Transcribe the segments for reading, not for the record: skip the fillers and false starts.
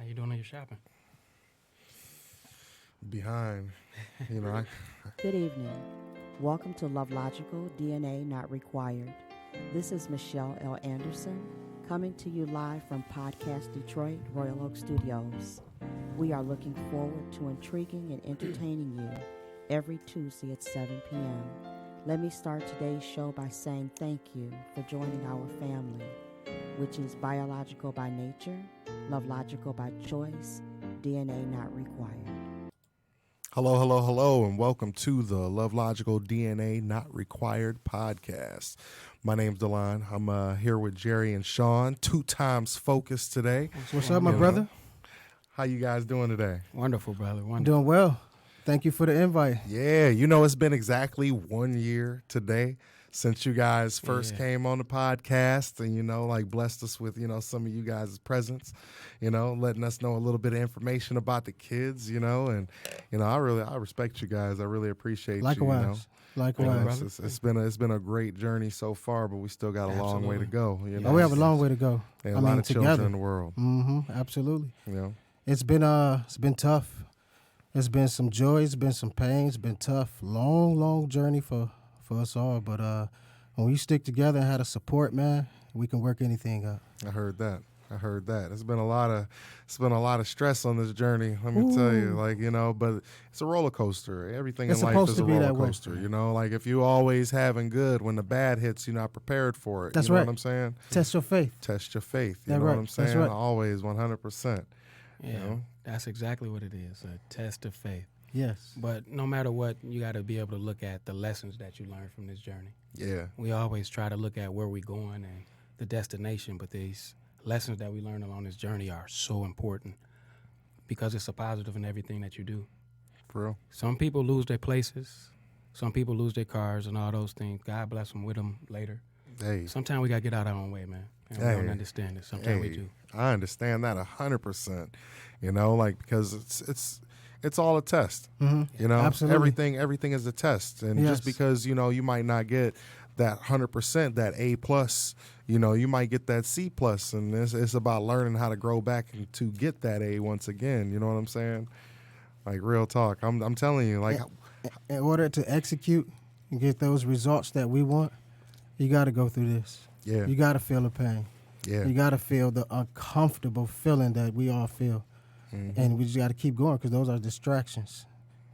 you doing your shopping? Behind, you know. Good evening. Welcome to LoveLogical, DNA Not Required. This is Michelle L. Anderson, coming to you live from Podcast Detroit, Royal Oak Studios. We are looking forward to intriguing and entertaining you every Tuesday at 7 p.m. Let me start today's show by saying thank you for joining our family, which is biological by nature, LoveLogical by choice, DNA Not Required. Hello, and welcome to the LoveLogical DNA Not Required podcast. My name's Delon. I'm here with Jerry and Sean, 2 times focused today. What's up, my brother? How you guys doing today? Wonderful, brother. Wonderful. Doing well. Thank you for the invite. Yeah, it's been exactly 1 year today since you guys first came on the podcast and, blessed us with, some of you guys' presence, letting us know a little bit of information about the kids, and, I respect you guys. I really appreciate Likewise. you. Likewise. It's been a great journey so far, but we still got a long way to go. Oh, we have a long way to go. And a lot of children in the world. Mm-hmm. Absolutely. It's been tough. It's been some joy. It's been some pain. It's been tough. Long journey for us all. But when we stick together and have the support, man, we can work anything out. I heard that. It's been a lot of stress on this journey. Let me tell you, but it's a roller coaster. Everything in life is a roller coaster. If you always having good, when the bad hits, you're not prepared for it. That's right. Know what I'm saying? Test your faith. You know what I'm saying? That's right. Always 100%. Yeah, that's exactly what it is, a test of faith. Yes. But no matter what, you got to be able to look at the lessons that you learn from this journey. Yeah. We always try to look at where we're going and the destination, but these lessons that we learn along this journey are so important because it's a positive in everything that you do. For real. Some people lose their places. Some people lose their cars and all those things. God bless them with them later. Hey. Sometimes we got to get out our own way, man. And we don't understand it. Sometimes we do. I understand that 100%, because it's all a test. Mm-hmm. Absolutely. Everything is a test. And just because, you might not get that 100%, that A+, you might get that C+, and it's about learning how to grow back and to get that A once again. You know what I'm saying? Like, real talk. I'm telling you, in order to execute and get those results that we want, you got to go through this. Yeah. You got to feel the pain. Yeah. You got to feel the uncomfortable feeling that we all feel. Mm-hmm. And we just got to keep going because those are distractions,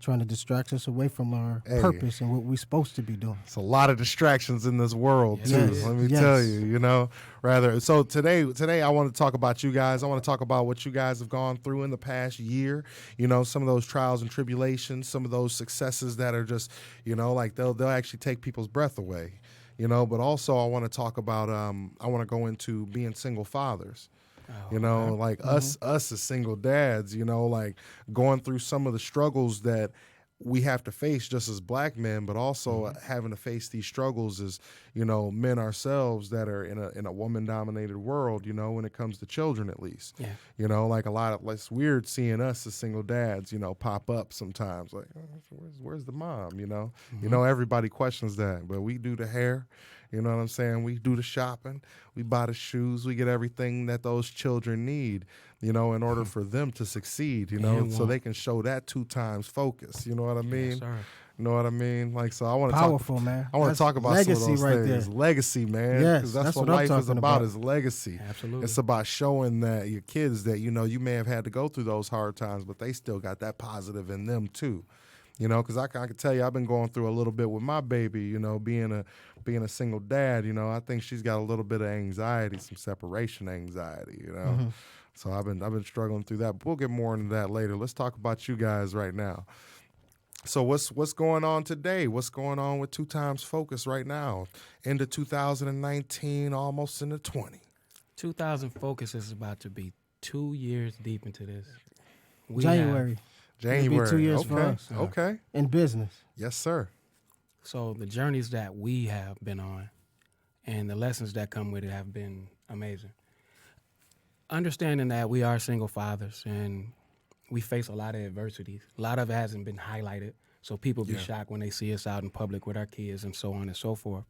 trying to distract us away from our purpose and what we're supposed to be doing. It's a lot of distractions in this world, too. Yes. Let me tell you, So today I want to talk about you guys. I want to talk about what you guys have gone through in the past year, some of those trials and tribulations, some of those successes that are just, they'll actually take people's breath away. But also I want to talk about, I want to go into being single fathers. Us as single dads, going through some of the struggles that we have to face just as black men, but also having to face these struggles as, men ourselves that are in a woman-dominated world, when it comes to children at least. Yeah. It's weird seeing us as single dads, pop up sometimes. Like, where's the mom, everybody questions that, but we do the hair. You know what I'm saying? We do the shopping. We buy the shoes. We get everything that those children need, in order for them to succeed, so they can show that 2 times focus. You know what I mean? Yes, sir. You know what I mean? So I want to Powerful, man. I want to talk about legacy some of those right things. There. Legacy, man. Yes, because that's what I'm life is talking about is legacy. Absolutely. It's about showing that your kids that, you may have had to go through those hard times, but they still got that positive in them too. Because I can tell you, I've been going through a little bit with my baby, being a single dad, I think she's got a little bit of anxiety, some separation anxiety, Mm-hmm. So I've been struggling through that, but we'll get more into that later. Let's talk about you guys right now. So what's going on today? What's going on with 2 times focus right now? Into 2019, almost into 20. 2000 focus is about to be 2 years deep into this. January. It'll be 2 years for us. Okay. In business. Yes, sir. So the journeys that we have been on and the lessons that come with it have been amazing. Understanding that we are single fathers and we face a lot of adversities. A lot of it hasn't been highlighted, so people be shocked when they see us out in public with our kids and so on and so forth.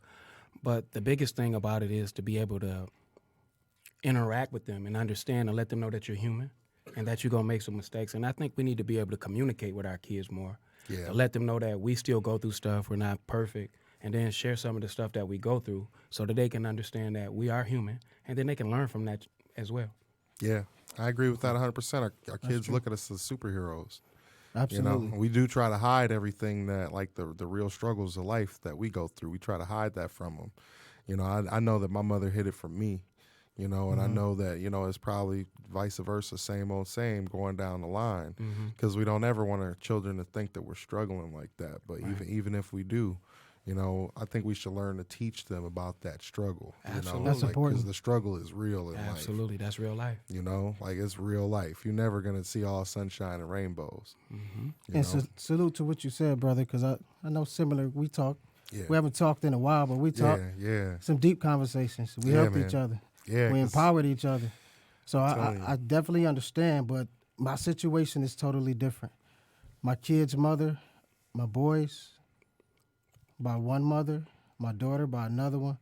But the biggest thing about it is to be able to interact with them and understand and let them know that you're human. and that you're going to make some mistakes. And I think we need to be able to communicate with our kids more. Yeah. To let them know that we still go through stuff, we're not perfect, and then share some of the stuff that we go through so that they can understand that we are human, and then they can learn from that as well. Yeah, I agree with that 100%. Our kids look at us as superheroes. Absolutely. You know, we do try to hide everything that, like the real struggles of life that we go through. We try to hide that from them. You know, I know that my mother hid it from me, you know, and I know that, you know, it's probably vice versa, same old same going down the line, because we don't ever want our children to think that we're struggling like that. But even if we do, you know, I think we should learn to teach them about that struggle. Absolutely. You know, That's important. because the struggle is real in life. Absolutely, that's real life. You know, like it's real life. You're never going to see all sunshine and rainbows. Mm-hmm. You And know? salute to what you said, brother, because I know similar. We talk. Yeah. We haven't talked in a while, but we talk Yeah. some deep conversations. We Yeah, helped man. each other. Yeah. We 'cause- empowered each other. So telling you. I definitely understand, but my situation is totally different. My kid's mother, my boys by one mother, my daughter by another one.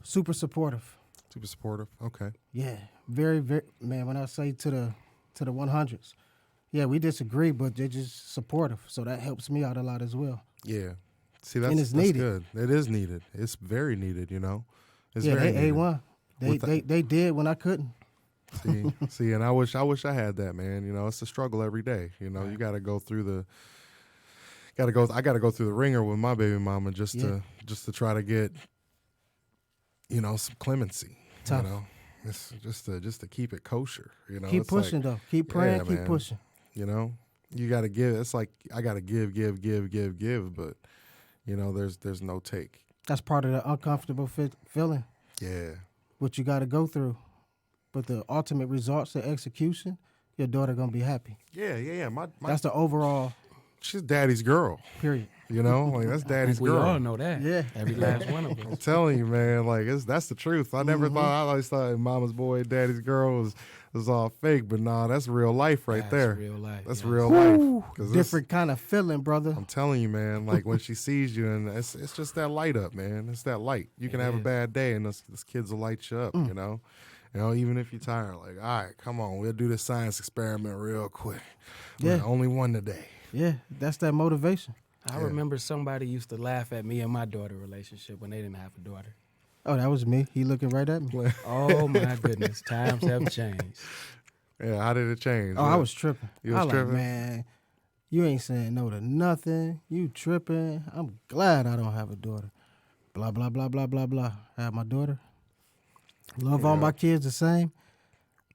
Super supportive. Super supportive. Okay. Yeah, very, very, man, when I say to the 100s, yeah, we disagree, but they're just supportive. So that helps me out a lot as well. Yeah. See, And that's it's needed. good. It is needed. It's very needed, you know. It's Yeah, very they needed. A1. They did when I couldn't. See, and I wish I had that, man. You know, it's a struggle every day. You know, you got to go through the, I got to go through the ringer with my baby mama just to try to get, you know, some clemency. Tough. You know, it's just to keep it kosher. You know, Keep it's like, pushing, though. Keep praying, yeah, keep man. pushing. You know, you got to give. It's like I got to give, but you know, there's no take. That's part of the uncomfortable feeling, Yeah. what you got to go through. But the ultimate results, the execution, your daughter going to be happy. Yeah. My That's the overall she's daddy's girl. period. You know, like that's daddy's We girl. all know that. Yeah. Every last one of I'm us. telling you, man, like that's the truth. I never thought. I always thought mama's boy, daddy's girl was all fake, but nah, that's real life right That's there. real life. That's yeah. real Woo, life. 'Cause different kind of feeling, brother. I'm telling you, man. Like when she sees you, and it's just that light up, man. It's that light. You can It have a is. bad day, and this kids will light you up. You know, even if you're tired, like, all right, come on, we'll do this science experiment real quick. We're Yeah. the only one today. Yeah, that's that motivation. I remember somebody used to laugh at me and my daughter relationship when they didn't have a daughter. Oh, that was me. He looking right at me. Oh my goodness, times have changed. Yeah, how did it change? Oh, I was tripping. You was I like, tripping? man, you ain't saying no to nothing. You tripping. I'm glad I don't have a daughter. Blah, blah, blah, blah, blah, blah. I have my daughter. Love all Yeah. my kids the same,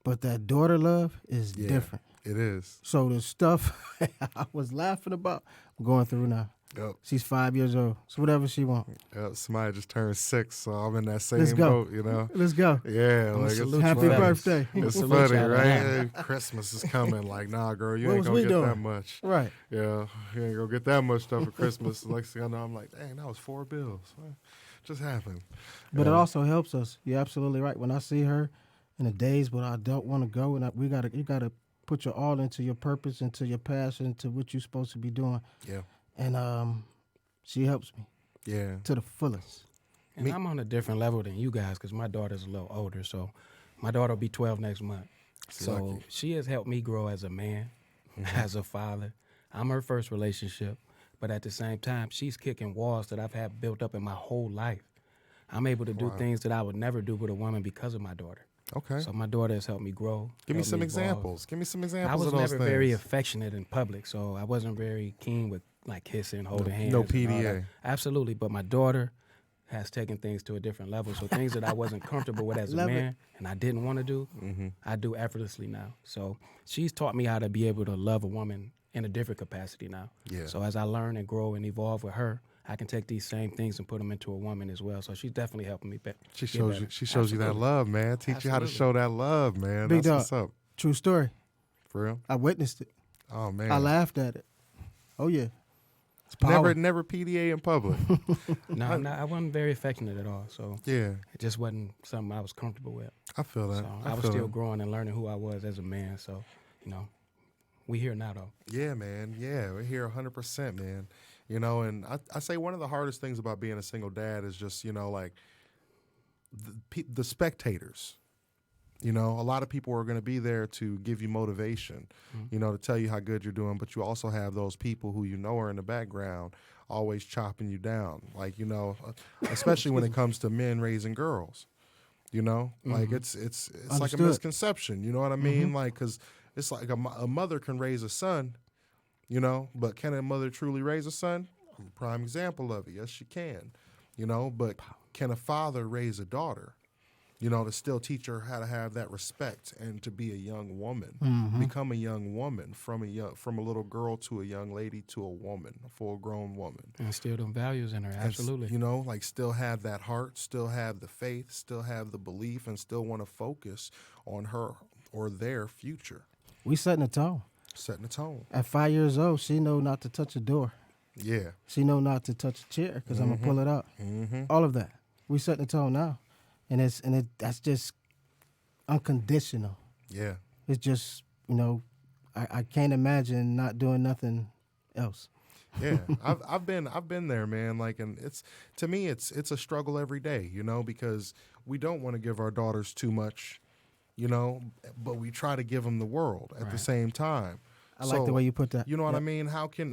but that daughter love is Yeah. different. It is. So the stuff I was laughing about, I'm going through now. Yep. She's 5 years old. So whatever she want. Yep. Somebody just turned 6, so I'm in that same Let's go. boat. You know. Let's go. Yeah, I'ma like salute it's Happy you funny. fellas. birthday. It's Salute funny, y'all, right? man. Hey, Christmas is coming. Like, nah, girl, you What ain't was gonna we get doing? that much. Right. Yeah, you ain't gonna get that much stuff for Christmas. Next thing I know, I'm like, dang, that was 4 bills. What just happened? But it Yeah. also helps us. You're absolutely right. When I see her in the days when I don't want to go, and you gotta put your all into your purpose, into your passion, into what you're supposed to be doing. Yeah, And she helps me yeah, to the fullest. And I'm on a different level than you guys because my daughter's a little older. So my daughter will be 12 next month. So lucky. she has helped me grow as a man, as a father. I'm her first relationship. But at the same time, she's kicking walls that I've had built up in my whole life. I'm able to do things that I would never do with a woman because of my daughter. Okay. So my daughter has helped me grow. Give me helped some evolve. examples. Give me some examples I was of those never things. very affectionate in public, so I wasn't very keen with like kissing, holding hands. no and all PDA. that. Absolutely, but my daughter has taken things to a different level. So things that I wasn't comfortable with as a Love it. man and I didn't want to do, I do effortlessly now. So she's taught me how to be able to love a woman in a different capacity now. Yeah. So as I learn and grow and evolve with her, I can take these same things and put them into a woman as well. So she's definitely helping me. She shows you. She shows you that Absolutely. love, man. Teach you how to Absolutely. show that love, man. Big That's dog. what's up. True story. For real. I witnessed it. Oh man. I laughed at it. Oh yeah. It's power. Never PDA in public. No, I wasn't very affectionate at all. So Yeah, it just wasn't something I was comfortable with. I feel that. So I was feel still that. growing and learning who I was as a man. So, we here now though. Yeah, man. Yeah, we're here 100%, man. You know, and I say one of the hardest things about being a single dad is just, like the spectators. You know, a lot of people are going to be there to give you motivation, you know, to tell you how good you're doing. But you also have those people who you know are in the background always chopping you down. Like, you know, especially when it comes to men raising girls, you know, like it's like a Understood. misconception. You know what I mean? Like, because it's like a mother can raise a son, you know, but can a mother truly raise a son? I'm a prime example of it. Yes, she can, you know, but can a father raise a daughter? You know, to still teach her how to have that respect and to be a young woman, become a young woman from a little girl to a young lady to a woman, a full-grown woman. And instill them values in her, absolutely. You know, like still have that heart, still have the faith, still have the belief, and still want to focus on her or their future. We setting the tone. Setting the tone. At 5 years old, she know not to touch a door. Yeah. She know not to touch a chair because I'm gonna pull it out. All of that. We setting the tone now, and that's just unconditional. Yeah. It's just, you know, I can't imagine not doing nothing else. Yeah, I've been there, man. Like, and to me, it's a struggle every day, you know, because we don't want to give our daughters too much, you know, but we try to give them the world at the same time. I like the way you put that. You know what I mean? How can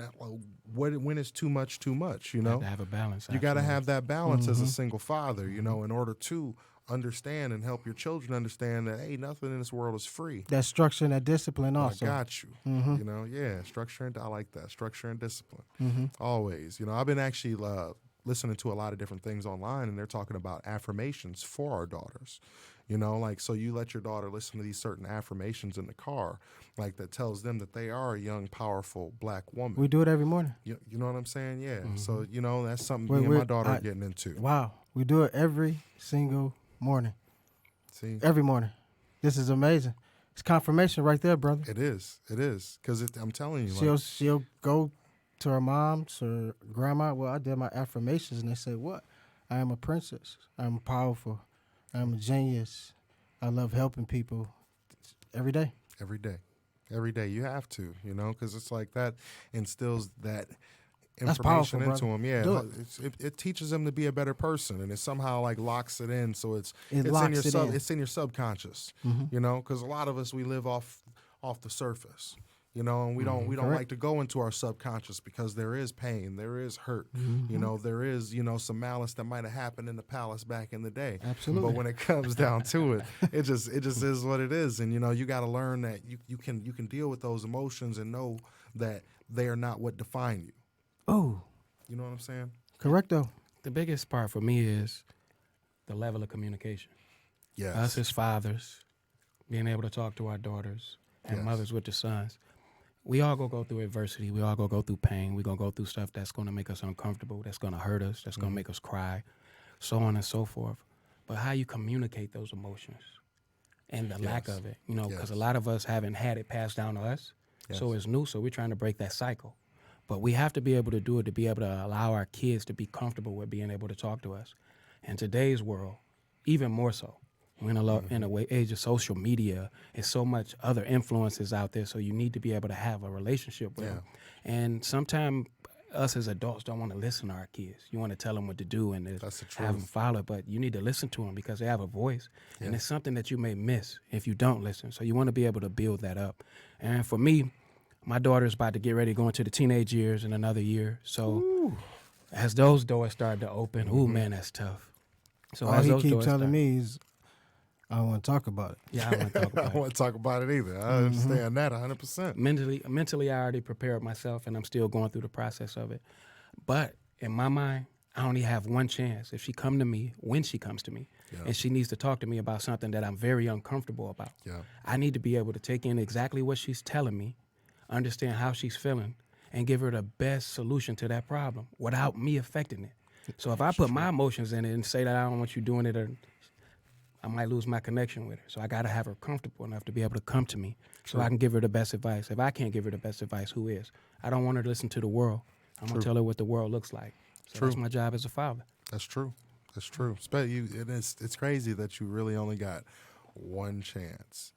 when is too much? You You know, have to have a balance. you got to absolutely. have that balance as a single father, you know, in order to understand and help your children understand that, hey, nothing in this world is free. That structure and that discipline also. I got you. You know, yeah, structure and I like that. Structure and discipline. Always. You know, I've been actually listening to a lot of different things online, and they're talking about affirmations for our daughters. You know, like, so you let your daughter listen to these certain affirmations in the car, like that tells them that they are a young, powerful black woman. We do it every morning. You know what I'm saying? Yeah. So, you know, that's something Wait, me and my wait, daughter are getting into. Wow. We do it every single morning. See? Every morning. This is amazing. It's confirmation right there, brother. It is. It is. Because I'm telling you. She'll go to her mom, to her grandma. Well, I did my affirmations, and they say, what? I am a princess. I'm powerful. I'm a genius. I love helping people every day. Every day. Every day. You have to, you know, because it's like that instills that That's powerful, information into brother. them. Do Yeah, it teaches them to be a better person, and it somehow like locks it in. So it's locks it in. It's in your subconscious, you know, because a lot of us we live off the surface, you know, and we don't Correct. like to go into our subconscious because there is pain, there is hurt, you know, there is, you know, some malice that might have happened in the palace back in the day. Absolutely. But when it comes down to it, it just is what it is, and you know, you got to learn that you can deal with those emotions and know that they are not what define you. Oh, You know what I'm saying? correcto. The biggest part for me is the level of communication. Yes. Us as fathers, being able to talk to our daughters and Yes. mothers with the sons. We all go through adversity. We all go through pain. We're going to go through stuff that's going to make us uncomfortable, that's going to hurt us, that's going to make us cry, so on and so forth. But how you communicate those emotions and the lack Yes. of it, you know, because Yes. a lot of us haven't had it passed down to us. So Yes. it's new, so we're trying to break that cycle. But we have to be able to do it to be able to allow our kids to be comfortable with being able to talk to us. In today's world, even more so. We're in a age of social media. There's so much other influences out there, so you need to be able to have a relationship with them. And sometimes us as adults don't want to listen to our kids. You want to tell them what to do and That's the have them truth. follow, but you need to listen to them because they have a voice. And it's something that you may miss if you don't listen. So you want to be able to build that up. And for me, my daughter's about to get ready to go into the teenage years in another year. So as those doors start to open, man, that's tough. So All as he those keep doors telling start- me is, I don't want to talk about it. Yeah, I don't want to talk I about don't want to talk about it either. I understand that 100%. it. Mentally, I already prepared myself, and I'm still going through the process of it. But in my mind, I only have one chance. If she come to me, when she comes to me, and she needs to talk to me about something that I'm very uncomfortable about, Yeah. I need to be able to take in exactly what she's telling me, understand how she's feeling, and give her the best solution to that problem without me affecting it. So if I put my emotions in it and say that I don't want you doing it, or I might lose my connection with her. So I got to have her comfortable enough to be able to come to me so I can give her the best advice. If I can't give her the best advice, who is? I don't want her to listen to the world. I'm going to tell her what the world looks like. So that's my job as a father. That's true. That's true. It's crazy that you really only got one chance,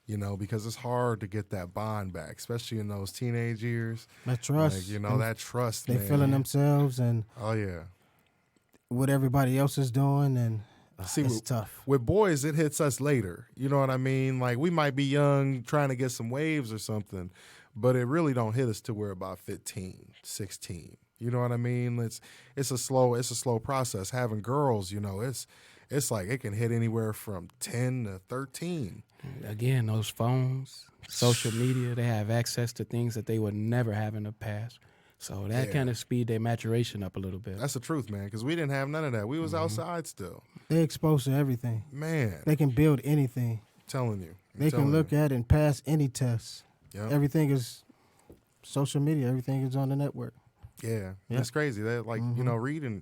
you know, because it's hard to get that bond back, especially in those teenage years. That trust. Like, you know, that trust, They man. feeling themselves and Oh, yeah. what everybody else is doing, and See, it's tough. With boys, it hits us later. You know what I mean? Like, we might be young trying to get some waves or something, but it really don't hit us till we're about 15, 16. You know what I mean? It's a slow process. Having girls, it's like it can hit anywhere from 10 to 13. Again, those phones, social media, they have access to things that they would never have in the past. So that kind of speed their maturation up a little bit. That's the truth, man, because we didn't have none of that. We was outside still. They're exposed to everything. Man. They can build anything. Telling you. They can look at and pass any test. Yep. Everything is social media. Everything is on the network. Yeah. It's crazy. That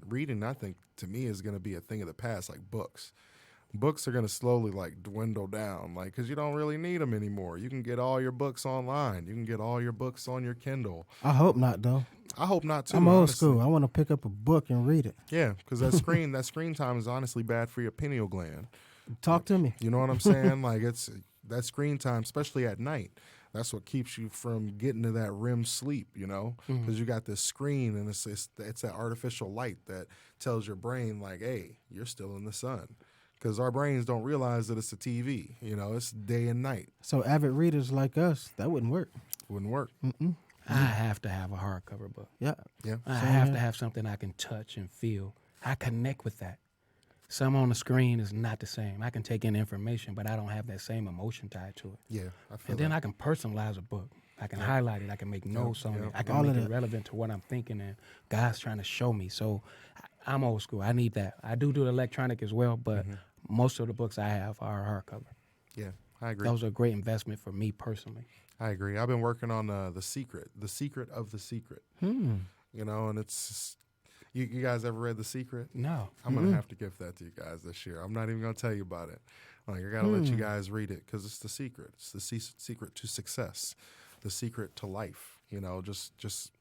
reading, I think, to me, is going to be a thing of the past, like books. Books are going to slowly, dwindle down, because you don't really need them anymore. You can get all your books online. You can get all your books on your Kindle. I hope not, though. I hope not, too. I'm old honestly. school. I want to pick up a book and read it. Yeah, because that screen time is honestly bad for your pineal gland. Talk to me. You know what I'm saying? It's that screen time, especially at night. That's what keeps you from getting to that REM sleep, because you got this screen and it's that artificial light that tells your brain, hey, you're still in the sun. Because our brains don't realize that it's a TV. It's day and night. So avid readers like us, that wouldn't work. Wouldn't work. I have to have a hardcover book. Yeah. I have to have something I can touch and feel. I connect with that. Some on the screen is not the same. I can take in information, but I don't have that same emotion tied to it. Yeah, I feel And then I can personalize a book. I can highlight it. I can make notes on it. I can make it relevant to what I'm thinking and God's trying to show me. So I'm old school. I need that. I do the electronic as well, but most of the books I have are hardcover. Yeah, I agree. Those are a great investment for me personally. I agree. I've been working on The Secret of the Secret. And it's... You guys ever read The Secret? No. I'm going to have to give that to you guys this year. I'm not even going to tell you about it. I got to let you guys read it because it's the secret. It's the secret to success, the secret to life. Just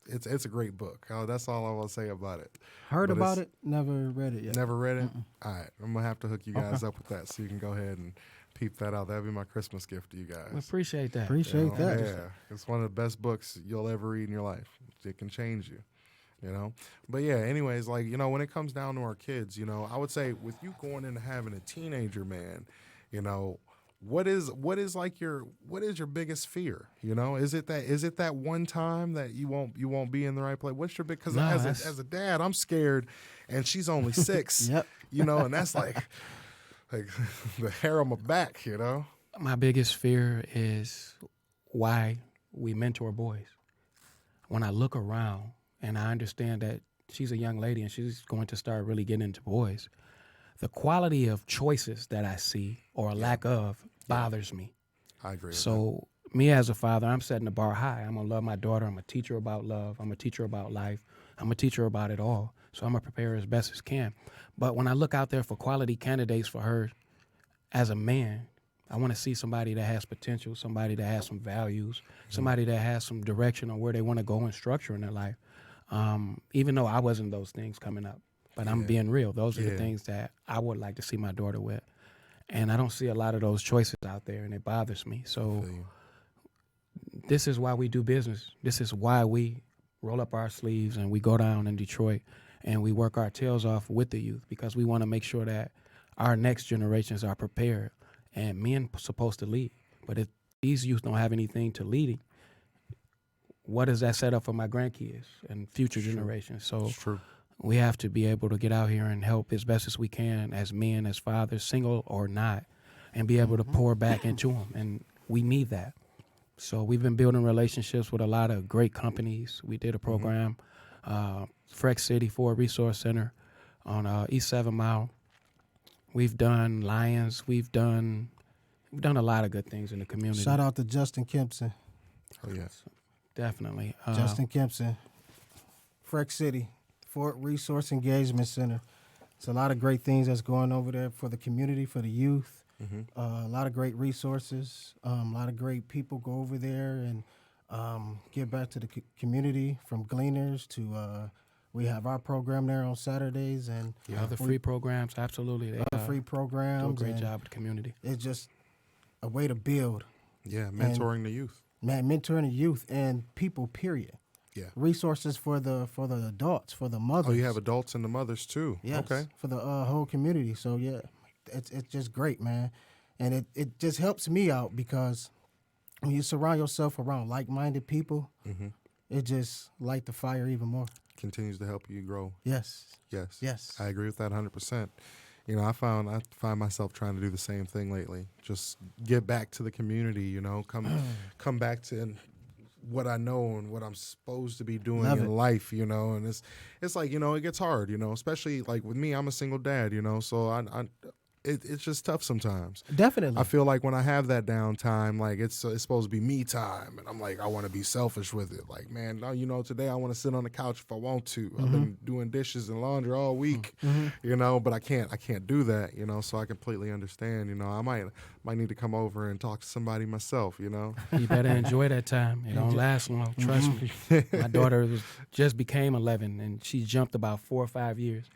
it's a great book. That's all I want to say about it. Heard about it, never read it yet. Never read it? All right. I'm going to have to hook you guys up with that so you can go ahead and peep that out. That'd be my Christmas gift to you guys. I appreciate that. Appreciate that. Yeah. It's one of the best books you'll ever read in your life. It can change you. But yeah, anyways, when it comes down to our kids, I would say with you going into having a teenager, man, what is your biggest fear? Is it that one time that you won't be in the right place? What's your big, because as a dad, I'm scared, and she's only 6, Yep. And that's like the hair on my back, My biggest fear is why we mentor boys. When I look around, and I understand that she's a young lady and she's going to start really getting into boys, the quality of choices that I see or a lack of bothers me. I agree. So me as a father, I'm setting the bar high. I'm going to love my daughter. I'm going to teach her about love. I'm going to teach her about life. I'm going to teach her about it all. So I'm going to prepare her as best as can. But when I look out there for quality candidates for her as a man, I want to see somebody that has potential, somebody that has some values, somebody that has some direction on where they want to go and structure in their life. Even though I wasn't those things coming up, but I'm being real. Those are the things that I would like to see my daughter with. And I don't see a lot of those choices out there, and it bothers me. So this is why we do business. This is why we roll up our sleeves and we go down in Detroit and we work our tails off with the youth, because we want to make sure that our next generations are prepared. And men are supposed to lead. But if these youth don't have anything to lead, what does that set up for my grandkids and future generations? So we have to be able to get out here and help as best as we can as men, as fathers, single or not, and be able to pour back into them. And we need that. So we've been building relationships with a lot of great companies. We did a program, Freck City Ford Resource Center on East 7 Mile. We've done Lions. We've done a lot of good things in the community. Shout out to Justin Kempson. Oh, yes. Definitely. Justin Kempson, Freck City, Fort Resource Engagement Center. It's a lot of great things that's going over there for the community, for the youth. A lot of great resources. A lot of great people go over there and give back to the community, from gleaners to we have our program there on Saturdays. And other free programs, absolutely. They free programs. do a great job with the community. It's just a way to build. Yeah, mentoring the youth. Man, mentoring the youth and people, period. Yeah. resources for the adults, for the mothers. Oh, you have adults and the mothers too. Yes, Okay. for the whole community. So yeah, it's just great, man, and it just helps me out because when you surround yourself around like-minded people, it just light the fire even more. Continues to help you grow. Yes. Yes. Yes. I agree with that 100%. You know, I find myself trying to do the same thing lately. Just get back to the community, you know, come back to what I know and what I'm supposed to be doing Love in it. life, you know. And it's like, you know, it gets hard, you know, especially like with me, I'm a single dad, you know, so it's just tough sometimes. Definitely. I feel like when I have that downtime, like it's supposed to be me time, and I'm like, I want to be selfish with it. Like, man, you know, today I want to sit on the couch if I want to. I've been doing dishes and laundry all week, you know, but I can't do that, you know. So I completely understand, you know. I might need to come over and talk to somebody myself, you know. You better enjoy that time. It don't last long. Trust me. My daughter just became 11, and she jumped about 4 or 5 years.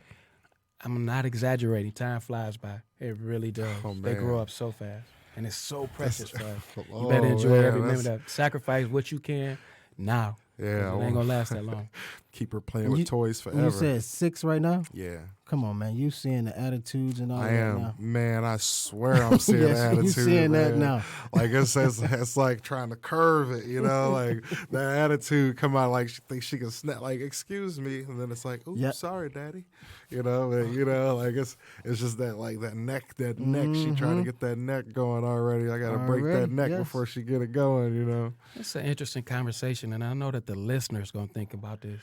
I'm not exaggerating. Time flies by. It really does. Oh, They grow man. up so fast, and it's so precious for us. You Oh, better enjoy man, every minute that's- of it. Sacrifice what you can now. 'Cause Yeah, it ain't gonna last that long. keep her playing with toys forever. You said 6 right now? Yeah. Come on, man. You seeing the attitudes and all I that am, now. man. I swear I'm seeing Yes, the attitude. you seeing that man. now. Like it's like trying to curve it, you know. Like that attitude come out like she thinks she can snap. Like, excuse me, and then it's like, ooh, Yep. sorry, daddy. You know, and, you know, like it's just that like that neck. She trying to get that neck going already. I gotta break that Already, neck yes. before she get it going. You know. It's an interesting conversation, and I know that the listeners gonna think about this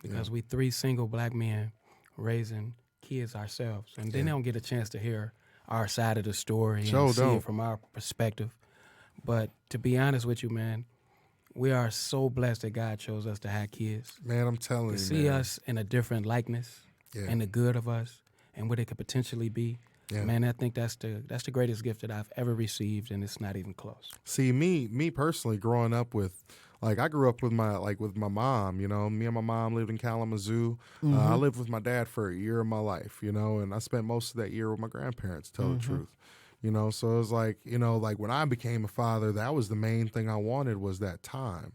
because we 3 single black men raising kids ourselves, and then they don't get a chance to hear our side of the story Sure and see don't. it from our perspective. But to be honest with you, man, we are so blessed that God chose us to have kids, Man, I'm telling to you, see man. us in a different likeness Yeah. and the good of us and what it could potentially be. Yeah. Man, I think that's the greatest gift that I've ever received, and it's not even close. See, me personally, growing up with, like, I grew up with my mom. You know, me and my mom lived in Kalamazoo. I lived with my dad for a year of my life. You know, and I spent most of that year with my grandparents. To tell the truth, you know. So it was like, you know, like when I became a father, that was the main thing I wanted, was that time.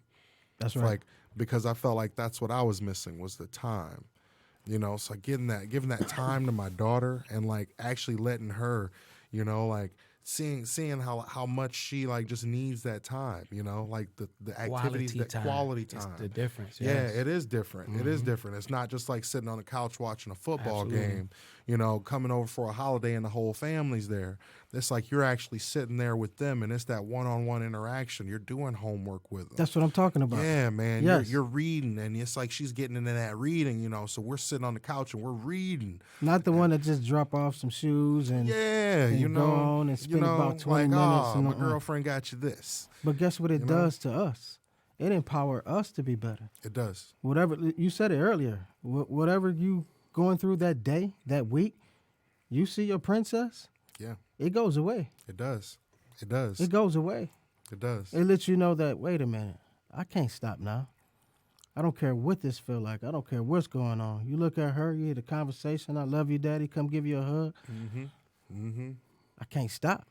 That's right. Like, because I felt like that's what I was missing, was the time. You know, so giving that time to my daughter and like actually letting her, you know, like seeing how much she like just needs that time, you know, like the activities, Quality that time. quality It's time. the difference. Yeah, Yes. it is different. It is different. It's not just like sitting on the couch watching a football Absolutely. game, you know, coming over for a holiday and the whole family's there. It's like you're actually sitting there with them, and it's that one-on-one interaction. You're doing homework with them. That's what I'm talking about. Yeah, man. Yes. You're reading, and it's like she's getting into that reading, you know. So we're sitting on the couch and we're reading. Not the one that just drop off some shoes and Yeah, and you go know, on and spend about 20 like, minutes. oh, And my girlfriend got you this. But guess what it You know? does to us? It empower us to be better. It does. Whatever you said it earlier. Whatever you going through that day, that week, you see your princess. Yeah, It goes away. it does. It does. It goes away. It does. It lets you know that, wait a minute, I can't stop now. I don't care what this feel like. I don't care what's going on. You look at her, you hear the conversation, I love you, daddy, come give you a hug. I can't stop.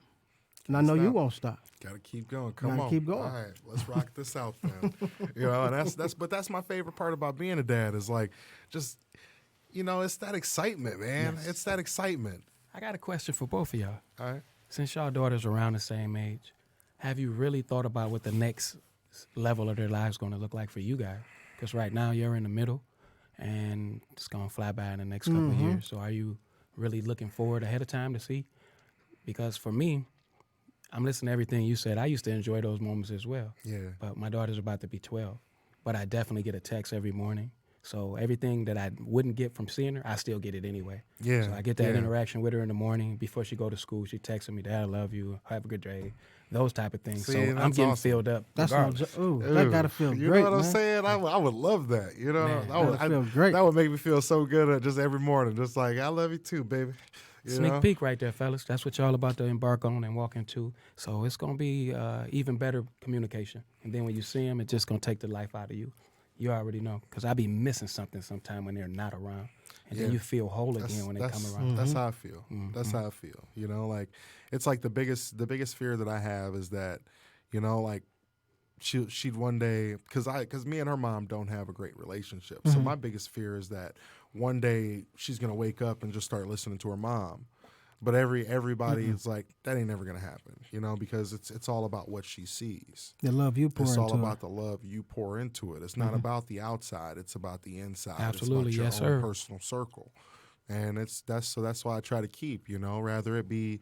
And I know you stop. won't stop. Gotta keep going. Come Gotta on. keep going. All right, let's rock this out then. You know, and that's my favorite part about being a dad is like just, you know, it's that excitement, man. Yes. It's that excitement. I got a question for both of y'all. All right. Since y'all daughters are around the same age, have you really thought about what the next level of their lives going to look like for you guys? Because right now you're in the middle, and it's going to fly by in the next couple of years. So are you really looking forward ahead of time to see? Because for me, I'm listening to everything you said. I used to enjoy those moments as well. Yeah. But my daughter's about to be 12. But I definitely get a text every morning. So everything that I wouldn't get from seeing her, I still get it anyway. Yeah. So I get that yeah. interaction with her in the morning before she go to school. She texting me, "Dad, I love you. Have a good day." Those type of things. See, so I'm that's getting awesome. filled up That's no regardless. that gotta feel You great, know what I'm man. saying? I would love that. You know, Man, that would that'd feel great. That would make me feel so good just every morning. Just like, I love you too, baby. You Sneak know? peek right there, fellas. That's what y'all about to embark on and walk into. So it's going to be even better communication. And then when you see them, it's just going to take the life out of you. You already know. Because I be missing something sometime when they're not around. And Yeah. then you feel whole again when they come around. That's how I feel. That's how I feel. You know, like it's like the biggest fear that I have is that, you know, like she'd one day, because me and her mom don't have a great relationship. So my biggest fear is that one day she's gonna wake up and just start listening to her mom. But everybody is like, that ain't never gonna happen, because it's all about what she sees. The love you pour It's all into about the love you pour into it. It's not about the outside. It's about the inside. Absolutely, it's about yes, your own sir. personal circle, and that's why I try to keep, rather it be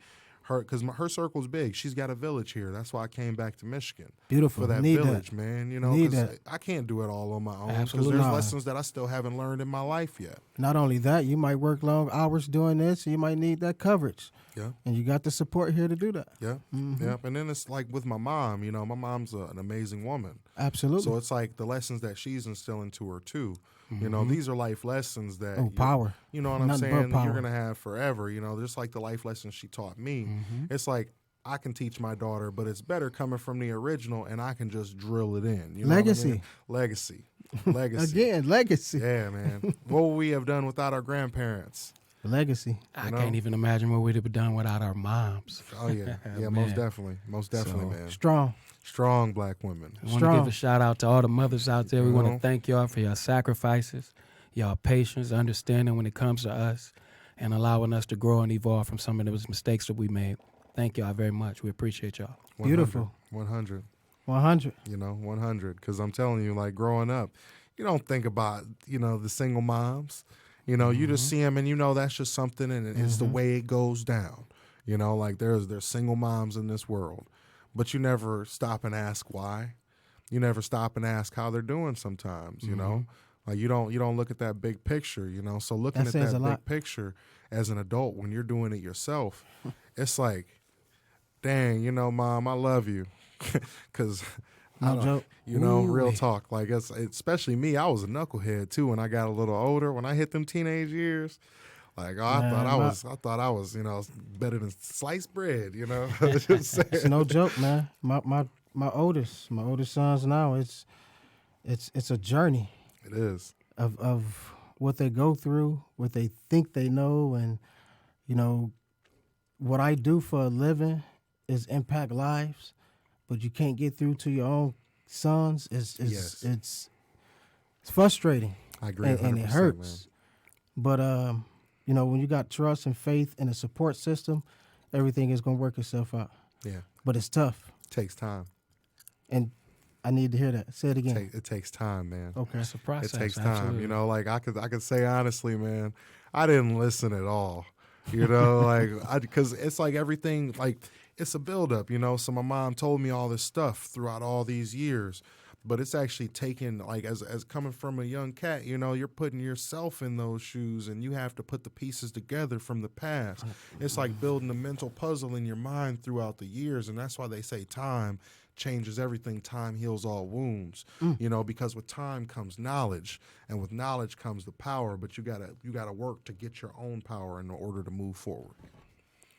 her, because her circle's big. She's got a village here. That's why I came back to Michigan. Beautiful. For that Need village, that. man. Need 'Cause that. I can't do it all on my own. Because Absolutely there's not. lessons that I still haven't learned in my life yet. Not only that, you might work long hours doing this. You might need that coverage. Yeah. And you got the support here to do that. Yeah. Yep. And then it's like with my mom, my mom's an amazing woman. Absolutely. So it's like the lessons that she's instilling to her too. These are life lessons that power. You know what I'm Nothing but saying? That you're power. gonna have forever. Just like the life lessons she taught me. It's like I can teach my daughter, but it's better coming from the original, and I can just drill it in. You know Legacy. what I mean? Legacy. Again, legacy. Yeah, man. What would we have done without our grandparents? Legacy. I can't even imagine what we'd have done without our moms. Oh yeah, yeah, Man. most definitely, man. Strong Black women. I want to give a shout out to all the mothers out there. We want Mhm. to thank y'all for your sacrifices, your patience, understanding when it comes to us, and allowing us to grow and evolve from some of those mistakes that we made. Thank y'all very much. We appreciate y'all. 100, Beautiful. 100. 100. 100. Because I'm telling you, like growing up, you don't think about, the single moms. You just see them and that's just something, and it's the way it goes down. Like there's single moms in this world, but you never stop and ask why. You never stop and ask how they're doing sometimes, Like you don't look at that big picture, So looking That at says that a big lot. picture as an adult when you're doing it yourself, it's like, dang, Mom, I love you. Because No joke. real talk. Like it's especially me. I was a knucklehead too when I got a little older. When I hit them teenage years, like I thought I was, better than sliced bread. Just saying. It's no joke, man. My oldest sons now, it's a journey It is. of what they go through, what they think they know, and what I do for a living is impact lives, but you can't get through to your own sons. Yes. It's frustrating. I agree. And it 100%, hurts. But when you got trust and faith and a support system, everything is gonna work itself out. Man. Yeah. But it's tough, Takes time. and I need to hear that. Say it again. It takes time, man. Okay. It's a process. It takes time. Absolutely. Like I could say honestly, man, I didn't listen at all. Like because it's like everything, like it's a buildup. So my mom told me all this stuff throughout all these years, but it's actually taken, like as coming from a young cat, you're putting yourself in those shoes, and you have to put the pieces together from the past. It's like building a mental puzzle in your mind throughout the years, and that's why they say time changes everything. Time heals all wounds. Because with time comes knowledge, and with knowledge comes the power. But you gotta work to get your own power in order to move forward.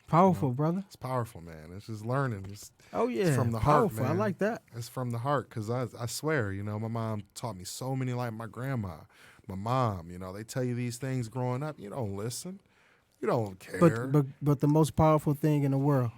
Powerful, brother. It's powerful, man. It's just learning. It's from the Powerful. heart, man. I like that. It's from the heart, because I swear, my mom taught me so many, like my grandma, my mom. They tell you these things growing up. You don't listen. You don't care. But the most powerful thing in the world,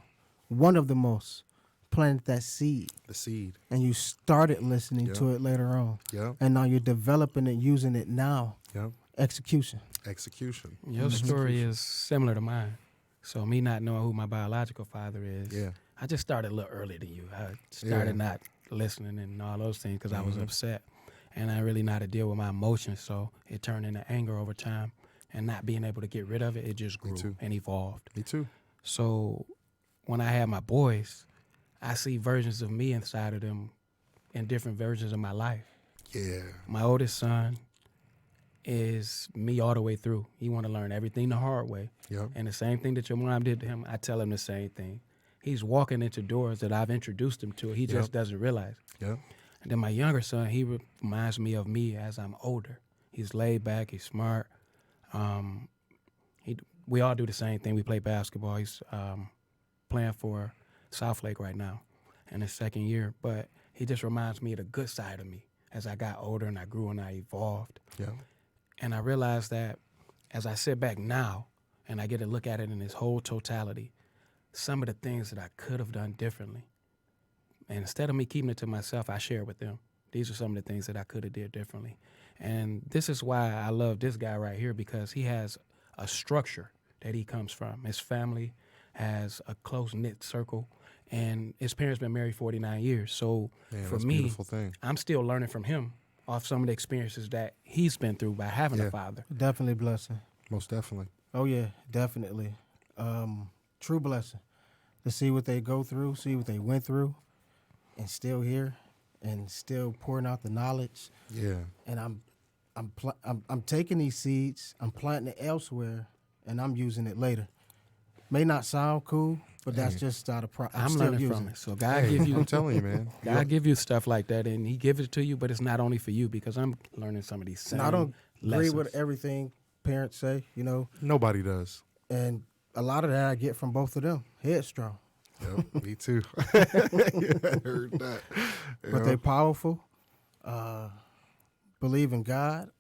one of the most, planted that seed, the seed. and you started listening Yep. to it later on. Yep. And now you're developing it, using it now. Yep. Execution. Execution. Your story is similar to mine. So me not knowing who my biological father is, Yeah. I just started a little earlier than you. I started not listening and all those things because I was upset. And I really know how to deal with my emotions, so it turned into anger over time. And not being able to get rid of it, it just grew too. and evolved. Me too. So when I have my boys, I see versions of me inside of them in different versions of my life. Yeah. My oldest son is me all the way through. He want to learn everything the hard way. Yep. And the same thing that your mom did to him, I tell him the same thing. He's walking into doors that I've introduced him to. He just doesn't realize. Yep. And then my younger son, he reminds me of me as I'm older. He's laid back. He's smart. We all do the same thing. We play basketball. He's playing for Southlake right now in his second year. But he just reminds me of the good side of me as I got older and I grew and I evolved. Yep. And I realized that as I sit back now and I get to look at it in its whole totality, some of the things that I could have done differently And instead of me keeping it to myself, I share with them. These are some of the things that I could have did differently. And this is why I love this guy right here, because he has a structure that he comes from. His family has a close-knit circle, and his parents been married 49 years. So for that's a me, beautiful thing. I'm still learning from him off some of the experiences that he's been through by having a father. Definitely blessing. Most definitely. Oh, yeah, definitely. True blessing. To see what they go through, see what they went through, and still here, and still pouring out the knowledge. Yeah. And I'm taking these seeds, I'm planting it elsewhere, and I'm using it later. May not sound cool, but that's just out of I'm still learning using from it. it. So God give you, I'm telling you, man. God give you stuff like that, and He gives it to you, but it's not only for you, because I'm learning some of these same And I don't agree lessons. with everything parents say, you know, Nobody does. and a lot of that I get from both of them. Headstrong. Yep, me too. I heard that. But they powerful. Believe in God.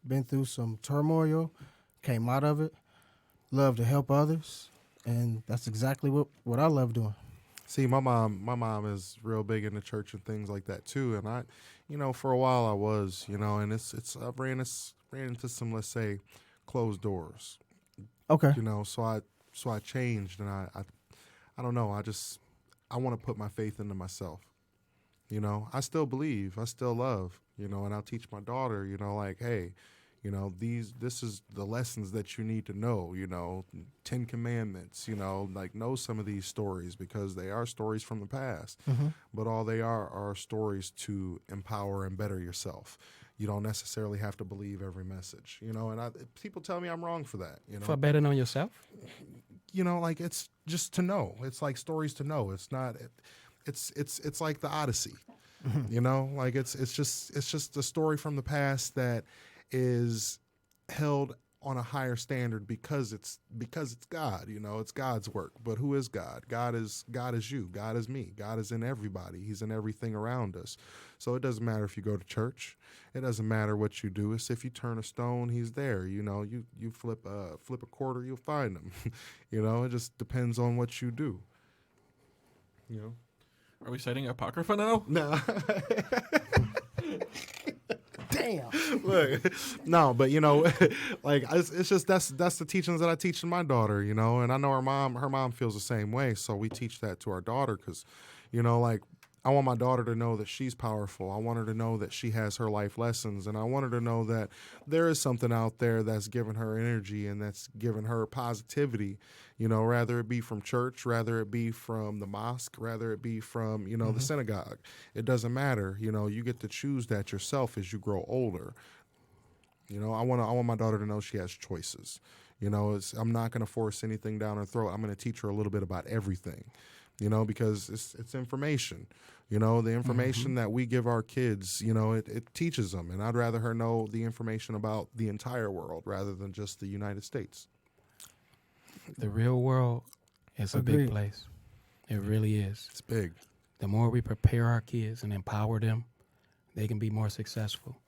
Been through some turmoil, came out of it. Love to help others, and that's exactly what I love doing. See, my mom is real big into church and things like that too. And I, for a while I was, and I ran into some, let's say, closed doors. Okay. So I changed, and I don't know. I want to put my faith into myself. I still believe, I still love, and I'll teach my daughter, like, hey, this is the lessons that you need to know, 10 Commandments, like know some of these stories because they are stories from the past, but all they are stories to empower and better yourself. You don't necessarily have to believe every message, and people tell me I'm wrong for that, For betting on yourself? Like it's just to know. It's like stories to know. It's not, it's like the Odyssey, like it's just a story from the past that is held on a higher standard because it's God, it's God's work. But who is God? God is you. God is me. God is in everybody. He's in everything around us. So it doesn't matter if you go to church. It doesn't matter what you do. It's if you turn a stone, He's there. You flip a quarter, you'll find Him. It just depends on what you do. Are we citing Apocrypha now? No. Damn. Look, no, but like it's just that's the teachings that I teach to my daughter, and I know her mom feels the same way, so we teach that to our daughter because, like I want my daughter to know that she's powerful. I want her to know that she has her life lessons, and I want her to know that there is something out there that's giving her energy and that's giving her positivity, rather it be from church, rather it be from the mosque, rather it be from, the synagogue. It doesn't matter. You get to choose that yourself as you grow older. I want my daughter to know she has choices. I'm not going to force anything down her throat. I'm going to teach her a little bit about everything. Because it's information. The information that we give our kids, it teaches them. And I'd rather her know the information about the entire world rather than just the United States. The real world is a big place. It really is. It's big. The more we prepare our kids and empower them, they can be more successful.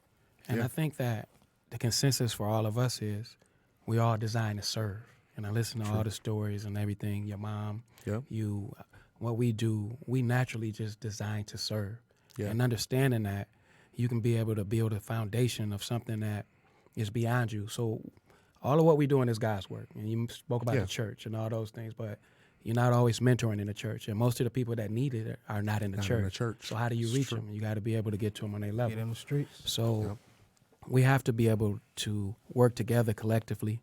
And I think that the consensus for all of us is we all designed to serve. And I listen to all the stories and everything, your mom, you, what we do, we naturally just designed to serve. Yeah. And understanding that, you can be able to build a foundation of something that is beyond you. So all of what we're doing is God's work. And you spoke about the church and all those things, but you're not always mentoring in the church. And most of the people that need it are not in the church. So how do you reach them? You got to be able to get to them on their level. Get in the streets. So we have to be able to work together collectively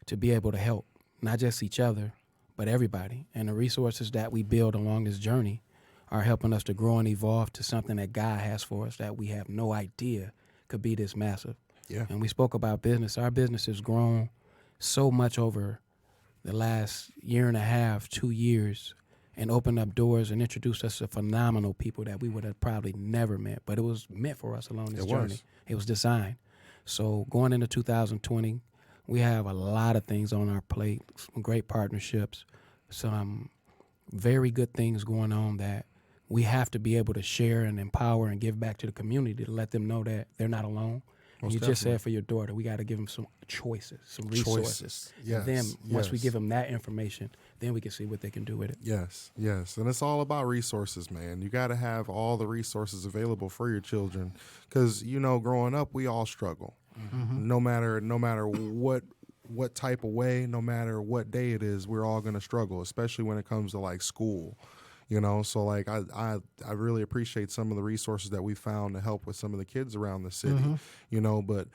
to be able to help, not just each other, but everybody. And the resources that we build along this journey are helping us to grow and evolve to something that God has for us that we have no idea could be this massive. Yeah. And we spoke about business. Our business has grown so much over the last year and a half, 2 years, and opened up doors and introduced us to phenomenal people that we would have probably never met. But it was meant for us along this journey. It was designed. So going into 2020, we have a lot of things on our plate, some great partnerships, some very good things going on that we have to be able to share and empower and give back to the community to let them know that they're not alone. And you just said for your daughter, we got to give them some choices, some resources. Yes. And then once we give them that information, then we can see what they can do with it. Yes. And it's all about resources, man. You got to have all the resources available for your children because, growing up, we all struggle. Mm-hmm. No matter what type of way, no matter what day it is, we're all going to struggle, especially when it comes to like school. So like I really appreciate some of the resources that we found to help with some of the kids around the city, but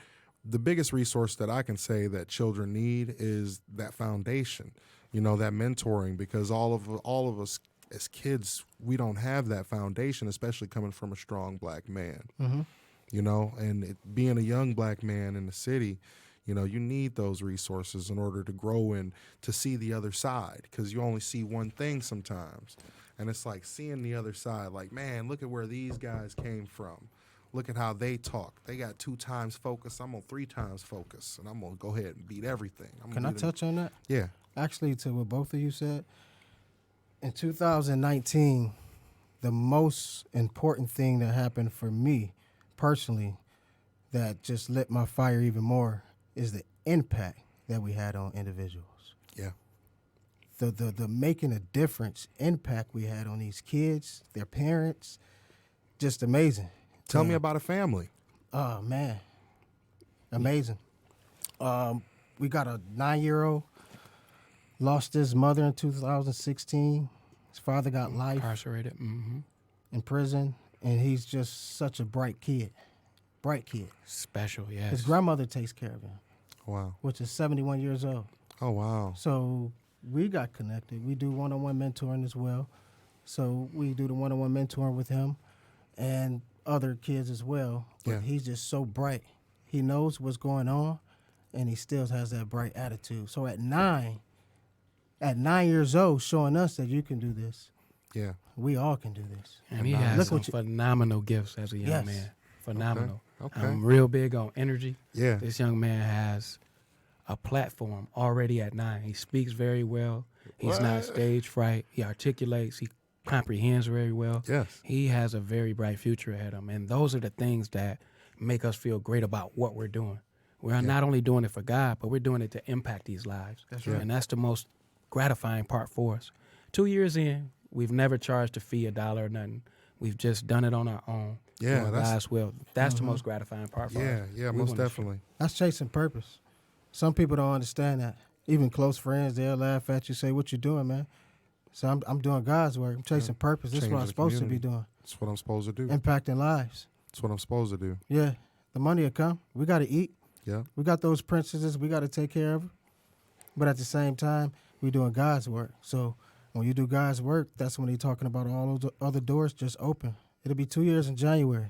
the biggest resource that I can say that children need is that foundation, that mentoring, because all of us as kids, we don't have that foundation, especially coming from a strong black man, and being a young black man in the city, you need those resources in order to grow and to see the other side, because you only see one thing sometimes. And it's like seeing the other side, like, man, look at where these guys came from. Look at how they talk. They got 2 times focus. I'm on 3 times focus, and I'm going to go ahead and beat everything. Can I touch on that? Yeah. Actually, to what both of you said, in 2019, the most important thing that happened for me personally that just lit my fire even more is the impact that we had on individuals. Yeah. The making a difference impact we had on these kids, their parents, just amazing. Tell me about a family. Oh, man. Amazing. We got a 9-year-old, lost his mother in 2016. His father got life. Incarcerated. Mm-hmm. In prison, and he's just such a bright kid. Special, yes. His grandmother takes care of him. Wow. Which is 71 years old. Oh, wow. So we got connected. We do one-on-one mentoring as well. So we do the one-on-one mentoring with him and other kids as well. But he's just so bright. He knows what's going on, and he still has that bright attitude. So at 9 years old, showing us that you can do this. Yeah. We all can do this. And he has some phenomenal gifts as a young man. Phenomenal. Okay. I'm real big on energy. Yeah. This young man has a platform already at 9. He speaks very well. He's not stage fright. He articulates. He comprehends very well. Yes. He has a very bright future ahead of him. And those are the things that make us feel great about what we're doing. We're not only doing it for God, but we're doing it to impact these lives. That's right. And that's the most gratifying part for us. 2 years in, we've never charged a fee, $1 or nothing. We've just done it on our own. Yeah, that's God's will. That's the most gratifying part for us. Yeah, most definitely. That's chasing purpose. Some people don't understand that. Even close friends, they'll laugh at you, say, "What you doing, man?" So I'm doing God's work. I'm chasing purpose. This is what I'm supposed to be doing. That's what I'm supposed to do. Impacting lives. That's what I'm supposed to do. Yeah. The money will come. We got to eat. Yeah. We got those princesses. We got to take care of them. But at the same time, we're doing God's work. So when you do God's work, that's when he's talking about all those other doors just open. It'll be 2 years in January.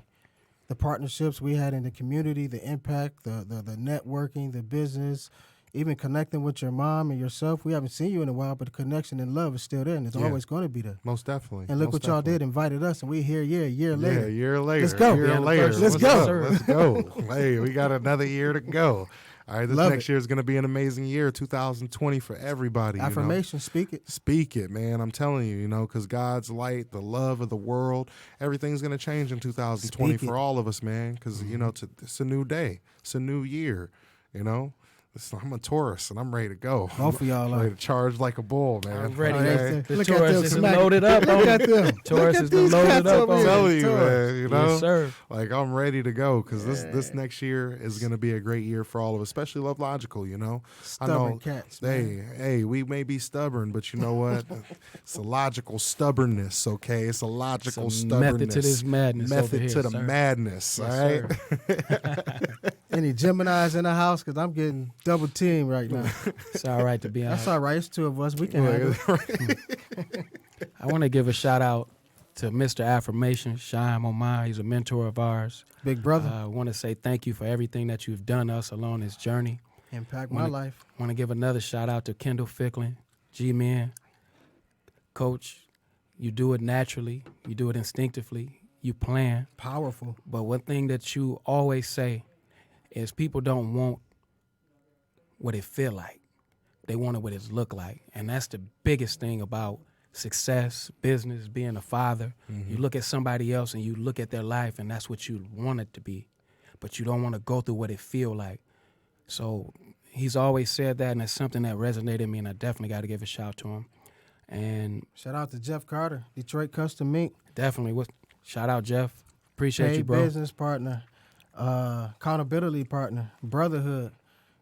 The partnerships we had in the community, the impact, the networking, the business, even connecting with your mom and yourself. We haven't seen you in a while, but the connection and love is still there, and it's always going to be there. Most definitely. And look what y'all did, invited us, and we're here a year later. Yeah, a year later. Let's go. A year later. Let's go. Let's go. Hey, we got another year to go. All right, this next year is going to be an amazing year, 2020 for everybody. Affirmation, speak it. Speak it, man. I'm telling you, because God's light, the love of the world, everything's going to change in 2020 for all of us, man, because, it's a new day. It's a new year, I'm a Taurus, and I'm ready to go. Both of y'all I'm ready to charge like a bull, man. I'm ready. The Look Taurus at them is smack- loaded up. Look at them. Taurus Look is at these loaded cats up. over I'm here. telling you, Taurus. man, Yes, sir. Like, I'm ready to go because this next year is going to be a great year for all of us, especially LoveLogical, Stubborn cats, man. Hey, we may be stubborn, but you know what? It's a logical stubbornness, okay? It's a logical stubbornness. Method to this madness. over Method here, to the sir. madness, all Yes, right? sir. Any Geminis in the house? Because I'm getting double teamed right now. It's all right to be That's honest. all right. It's 2 of us. We can handle it. I want to give a shout out to Mr. Affirmation, Shime Omar. He's a mentor of ours. Big brother. I want to say thank you for everything that you've done us along this journey. Impact my life. I want to give another shout out to Kendall Ficklin, G-Man. Coach, you do it naturally. You do it instinctively. You plan. Powerful. But one thing that you always say is people don't want what it feel like. They want it what it look like. And that's the biggest thing about success, business, being a father. You look at somebody else and you look at their life and that's what you want it to be. but you don't want to go through what it feel like. So he's always said that, and it's something that resonated in me, and I definitely got to give a shout to him. And Shout out to Jeff Carter, Detroit Custom Mink. definitely, shout out, Jeff. Appreciate Paid you, bro. business partner, accountability partner, brotherhood.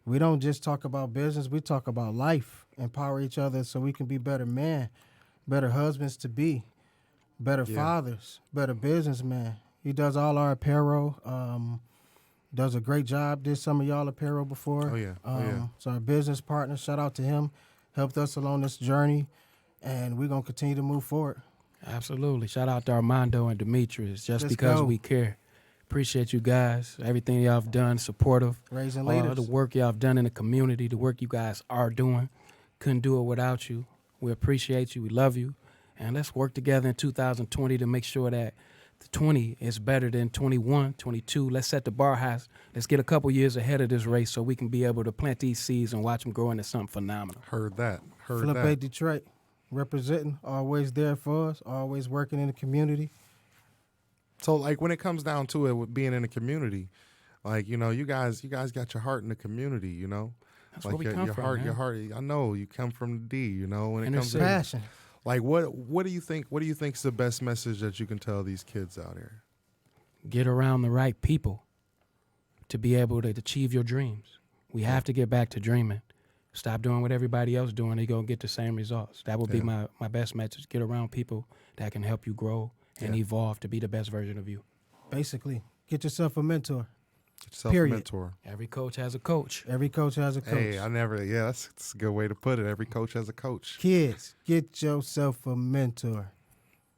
We don't just talk about business, we talk about life. Empower each other so we can be better men, better husbands to be, better fathers, better businessmen. He does all our apparel. Does a great job. Did some of y'all apparel before. Oh, yeah. So our business partner, shout out to him. Helped us along this journey, and we're going to continue to move forward. Absolutely. Shout out to Armando and Demetrius, just Let's because go. we care. Appreciate you guys. Everything y'all have done, supportive. Raising All leaders. the work y'all have done in the community, the work you guys are doing. Couldn't do it without you. We appreciate you. We love you. And let's work together in 2020 to make sure that the 20 is better than 21, 22. Let's set the bar high. Let's get a couple years ahead of this race so we can be able to plant these seeds and watch them grow into something phenomenal. Heard that. Flip Detroit, representing, always there for us, always working in the community. So, like, when it comes down to it, with being in the community, like, you know, you guys got your heart in the community, you know. That's like where we come your from, heart, man. your heart. I know you come from the D, you know. When it Inner comes to city. Passion. like, what do you think? What do you think is the best message that you can tell these kids out here? Get around the right people to be able to achieve your dreams. We have to get back to dreaming. Stop doing what everybody else doing. You're going to get the same results. That would be my best message. Get around people that can help you grow and evolve to be the best version of you. Basically, get yourself a mentor. Get yourself Period. a mentor. Every coach has a coach. Every coach has a coach. Hey, that's a good way to put it. Every coach has a coach. Kids, get yourself a mentor.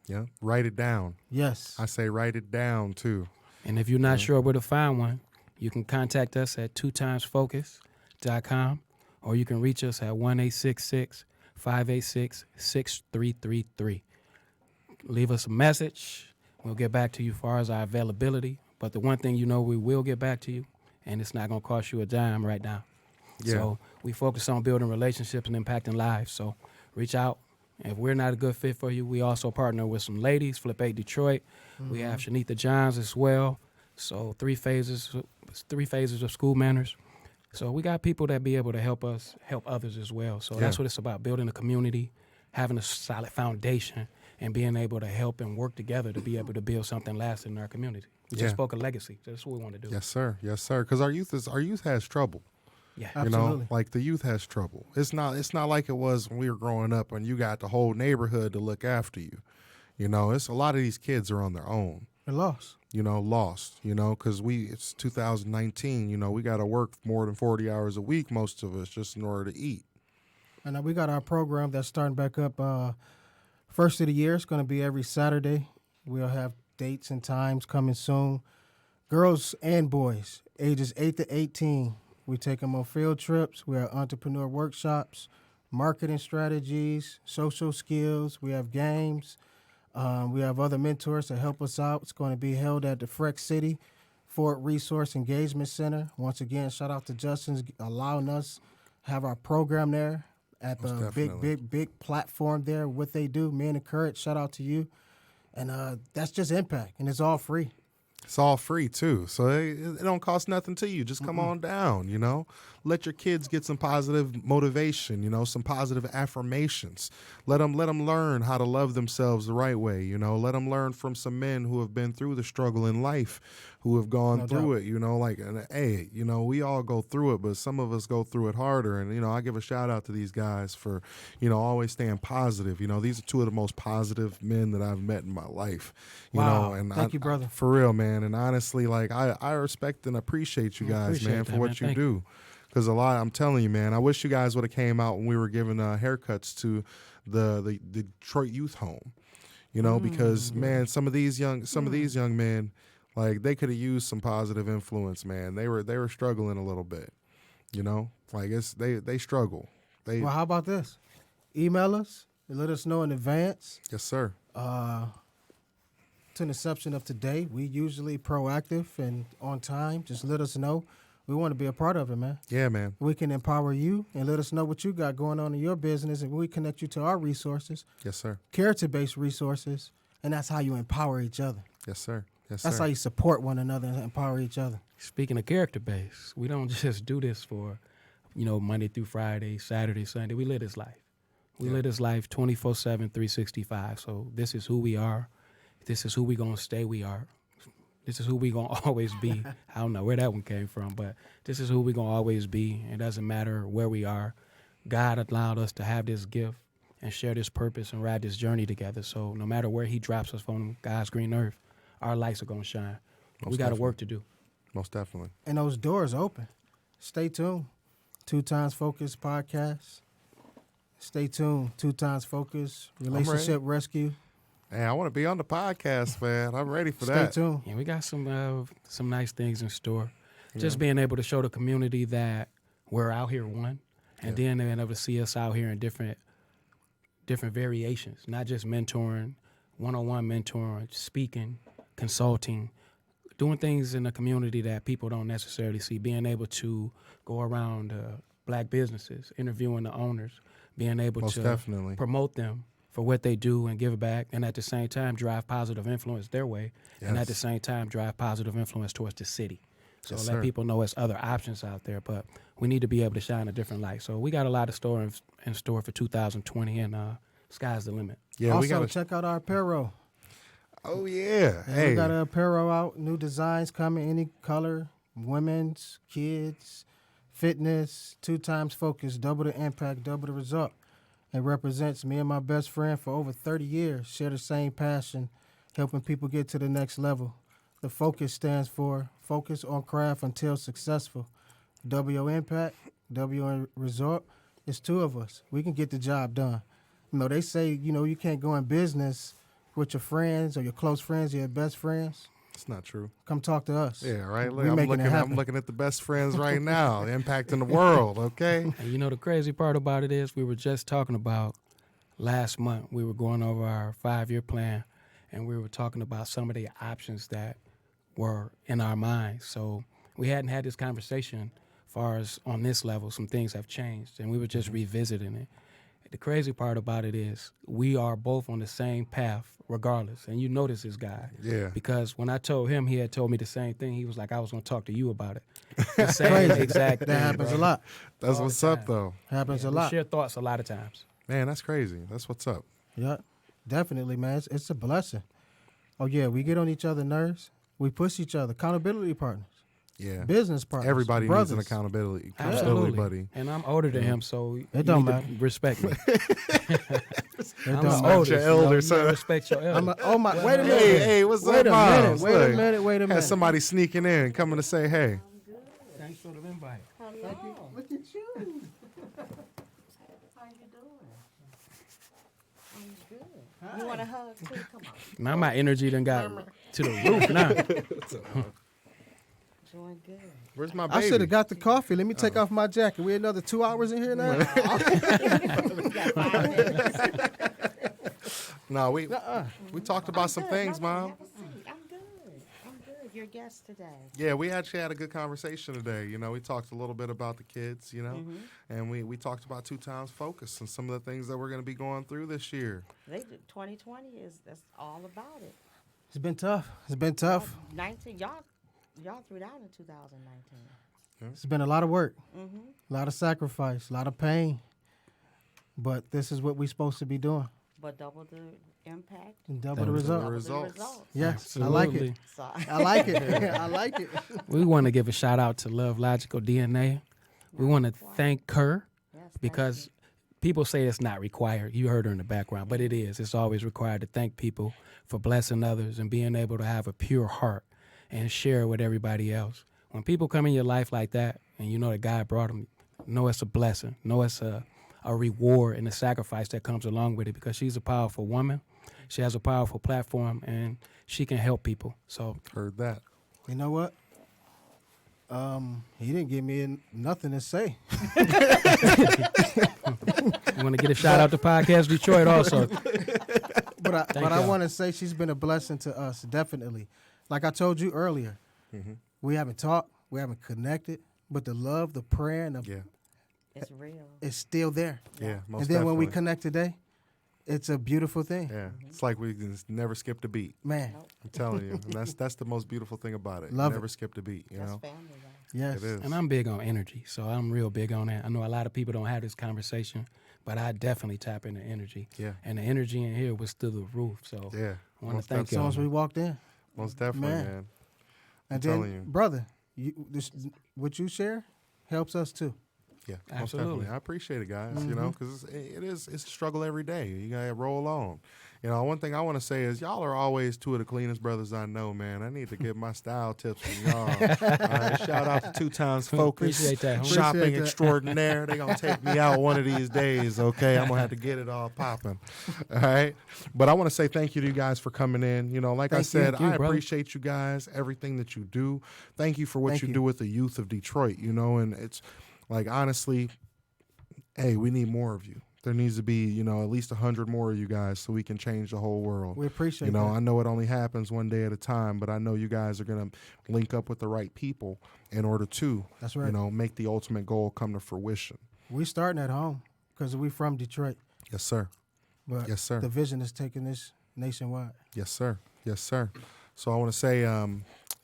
Yeah, write it down. Yes. I say write it down too. And if you're not sure where to find one, you can contact us at 2timesfocus.com, or you can reach us at 1-866-586-6333. Leave us a message. We'll get back to you as far as our availability. But the one thing you know, we will get back to you, and it's not going to cost you a dime right now. Yeah. So we focus on building relationships and impacting lives. So reach out. If we're not a good fit for you, we also partner with some ladies, Flip 8 Detroit. We have Shanitha Johns as well. So three phases of school manners. So we got people that be able to help us help others as well. So that's what it's about, building a community, having a solid foundation, and being able to help and work together to be able to build something lasting in our community. We just spoke a legacy. That's what we want to do. Yes, sir. Yes, sir. Because our youth has trouble. Yeah. You Absolutely. know, like the youth has trouble. It's not like it was when we were growing up and you got the whole neighborhood to look after you. You know, it's a lot of these kids are on their own. They're lost. You know, lost. You know, because it's 2019. You know, we got to work more than 40 hours a week, most of us, just in order to eat. And we got our program that's starting back up first of the year. It's going to be every Saturday. We'll have dates and times coming soon. Girls and boys, ages 8 to 18. We take them on field trips. We have entrepreneur workshops, marketing strategies, social skills. We have games. We have other mentors to help us out. It's going to be held at the Freck City Fort Resource Engagement Center. Once again, shout out to Justin's allowing us to have our program there at Most the definitely. big platform there. What they do, Men of Courage, shout out to you. And that's just impact, and it's all free. It's all free too, so it don't cost nothing to you. Just come on down, you know. Let your kids get some positive motivation, you know, some positive affirmations. Let them learn how to love themselves the right way, you know. Let them learn from some men who have been through the struggle in life, who have gone No through doubt. it, you know. Like, and, hey, you know, we all go through it, but some of us go through it harder. And you know, I give a shout out to these guys for, you know, always staying positive. You know, these are two of the most positive men that I've met in my life. You Wow. know, and Thank you, brother. for real, man. And honestly, like I respect and appreciate you guys, appreciate man, for that, what man. you Thank do. Because a lot, I'm telling you, man, I wish you guys would have came out when we were giving haircuts to the Detroit Youth Home. You know, because man, some of these young men, like they could have used some positive influence, man. They were struggling a little bit. You know, like they struggle. Well, how about this? Email us and let us know in advance. Yes, sir. To an exception of today, we usually proactive and on time. Just let us know. We want to be a part of it, man. Yeah, man. We can empower you and let us know what you got going on in your business, and we connect you to our resources, Yes, sir. character-based resources, and that's how you empower each other. Yes, sir. Yes, That's sir. how you support one another and empower each other. Speaking of character base, we don't just do this for, Monday through Friday, Saturday, Sunday. We live this life. We live this life 24/7, 365. So this is who we are. This is who we going to stay we are. This is who we going to always be. I don't know where that one came from, but this is who we going to always be. It doesn't matter where we are. God allowed us to have this gift and share this purpose and ride this journey together. So no matter where he drops us from God's green earth, our lights are going to shine. Most We got definitely. work to do. Most definitely. And those doors open. Stay tuned. 2 Times Focus podcast. Stay tuned. 2 Times Focus relationship rescue. Hey, I want to be on the podcast, man. I'm ready for Stay that. tuned. Yeah, we got some nice things in store. Just being able to show the community that we're out here one, and then being able to see us out here in different variations, not just mentoring, one-on-one mentoring, speaking, consulting, doing things in the community that people don't necessarily see. Being able to go around black businesses, interviewing the owners, being able Most to definitely. promote them for what they do and give back, and at the same time drive positive influence their way, and at the same time drive positive influence towards the city. So Yes, let sir. people know it's other options out there, but we need to be able to shine a different light. So we got a lot of in store for 2020, and sky's the limit. Yeah, we also, got to. check out our apparel. Oh, yeah. We Hey. got an apparel out, new designs coming, any color, women's, kids, fitness, 2 Times Focus, double the impact, double the result. It represents me and my best friend for over 30 years, share the same passion, helping people get to the next level. The focus stands for focus on craft until successful. W your impact, W your result. It's 2 of us. We can get the job done. They say, you can't go in business with your friends or your close friends or your best friends. It's not true. Come talk to us. Yeah, right. We I'm making it looking. happen. I'm looking at the best friends right now, impacting the world. Okay. And the crazy part about it is we were just talking about last month. We were going over our 5-year plan, and we were talking about some of the options that were in our minds. So we hadn't had this conversation as far as on this level. Some things have changed, and we were just revisiting it. The crazy part about it is we are both on the same path regardless. And you notice this guy. Yeah. Because when I told him, he had told me the same thing. He was like, I was going to talk to you about it. The same exact thing. That happens bro. a lot. That's All what's the up, time. though. Happens a We lot. share thoughts a lot of times. Man, that's crazy. That's what's up. Yeah, definitely, man. It's a blessing. Oh, yeah, we get on each other's nerves. We push each other. Accountability partners. Yeah. Business partners. Everybody brothers. needs an accountability Absolutely. buddy. And I'm older than him, so It don't you need matter. to respect me. It I'm don't the matter. oldest. your You elder, gotta son. respect your elder. Oh, my. Wait a minute. Hey, what's Wait up, a Miles? minute. Wait a Look, minute. Wait a minute. Had somebody sneaking in, coming to say, hey. Thanks for the invite. Look at you. How you doing? I'm good. You want a hug too? Come on. Now my energy done got to the roof now. Doing good. Where's my I baby? should have got the coffee. Let me take off my jacket. We another 2 hours in here now? You got 5 minutes. No, we talked about some Good. things, No, Mom. have a seat. I'm good. I'm good. Your guest today. Yeah, we actually had a good conversation today. We talked a little bit about the kids, and we talked about 2 Times Focus and some of the things that we're going to be going through this year. 2020 that's all about it. It's been tough. It's been tough. 19 y'all threw down in 2019. It's been a lot of work, a lot of sacrifice, a lot of pain. But this is what we're supposed to be doing. But double the impact, And double the Double the result. double results. the results. Yes, I like Absolutely. it. So, I like it. I like it. We want to give a shout out to LoveLogical DNA. We want to thank her yes, because people say it's not required. You heard her in the background, but it is. It's always required to thank people for blessing others and being able to have a pure heart and share with everybody else. When people come in your life like that and you know that God brought them, know it's a blessing. Know it's a reward and a sacrifice that comes along with it because she's a powerful woman. She has a powerful platform and she can help people. So Heard that. You know what? He didn't give me nothing to say. you want to get a shout out to Podcast Detroit also. But I y'all. want to say she's been a blessing to us, definitely. Like I told you earlier, we haven't talked, we haven't connected, but the love, the prayer, and Yeah. it's real. it's still there. Yeah. Most And then when we definitely. connect today, It's a beautiful thing. Yeah, it's like we just never skipped a beat. Man, I'm telling you, and that's the most beautiful thing about it. Love never it. skipped a beat. You That's know, family, though. yes. it is. And I'm big on energy, so I'm real big on that. I know a lot of people don't have this conversation, but I definitely tap into energy. Yeah. And the energy in here was through the roof. So Yeah, I want most to thank As soon as we y'all. walked in. most definitely, Man. man. And telling then, you. brother, what you share helps us too. Yeah, most Absolutely. definitely. I appreciate it, guys. You know, because it's a struggle every day. You gotta roll on. You know, one thing I want to say is y'all are always two of the cleanest brothers I know, man. I need to get my style tips from y'all. All right, shout out to 2 Times Focus, Appreciate that, homie. shopping Appreciate that. extraordinaire. They gonna take me out one of these days. Okay, I'm gonna have to get it all popping. All right, but I want to say thank you to you guys for coming in. You know, like I Thank you. said, Thank you, I brother. appreciate you guys, everything that you do. Thank you for what Thank you you. do with the youth of Detroit. You know, and it's like honestly. Hey, we need more of you. There needs to be, you know, at least 100 more of you guys so we can change the whole world. We appreciate You know, that. I know it only happens one day at a time, but I know you guys are going to link up with the right people in order to, That's right. you know, make the ultimate goal come to fruition. We starting at home because we from Detroit, Yes, sir. but Yes, sir. the vision is taking this nationwide. Yes, sir. Yes, sir. So I want to say,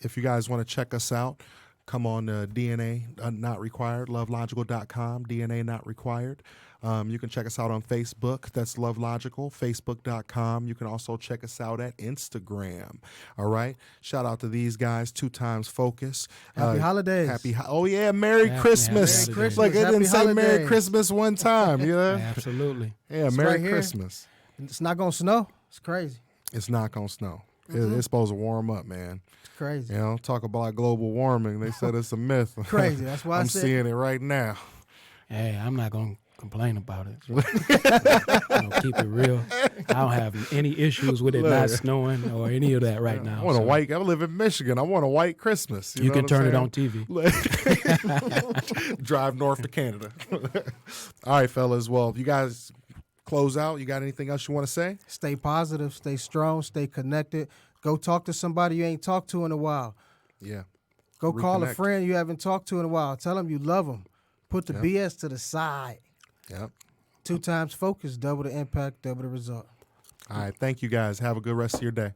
if you guys want to check us out, come on to DNA Not Required, LoveLogical.com, DNA Not Required. You can check us out on Facebook. That's LoveLogical, Facebook.com. You can also check us out at Instagram. All right. Shout out to these guys, 2 Times Focus. Happy holidays. Oh, yeah. Merry Happy Christmas. Merry Christmas. Look, it Happy didn't say Merry holidays. Christmas one time. You know? Absolutely. Yeah, It's Merry right here. Christmas. It's not gonna snow. It's crazy. It's not going to snow. It's supposed to warm up, man. It's crazy. You know, talk about global warming. They said it's a myth. Crazy. That's why I I'm said seeing it right now. Hey, I'm not going to complain about it. Keep it real. I don't have any issues with it not snowing or any of that right now. I want a so white. I live in Michigan. I want a white Christmas. You know can what I'm turn it saying? on TV. Drive north to Canada. All right, fellas. Well, you guys close out. You got anything else you want to say? stay positive, stay strong, stay connected. Go talk to somebody you ain't talked to in a while. Yeah. Go call a Reconnect. friend you haven't talked to in a while. Tell them you love them. Put the Yep. BS to the side. Yep. 2 times focus, double the impact, double the result. All right. Thank you guys. Have a good rest of your day.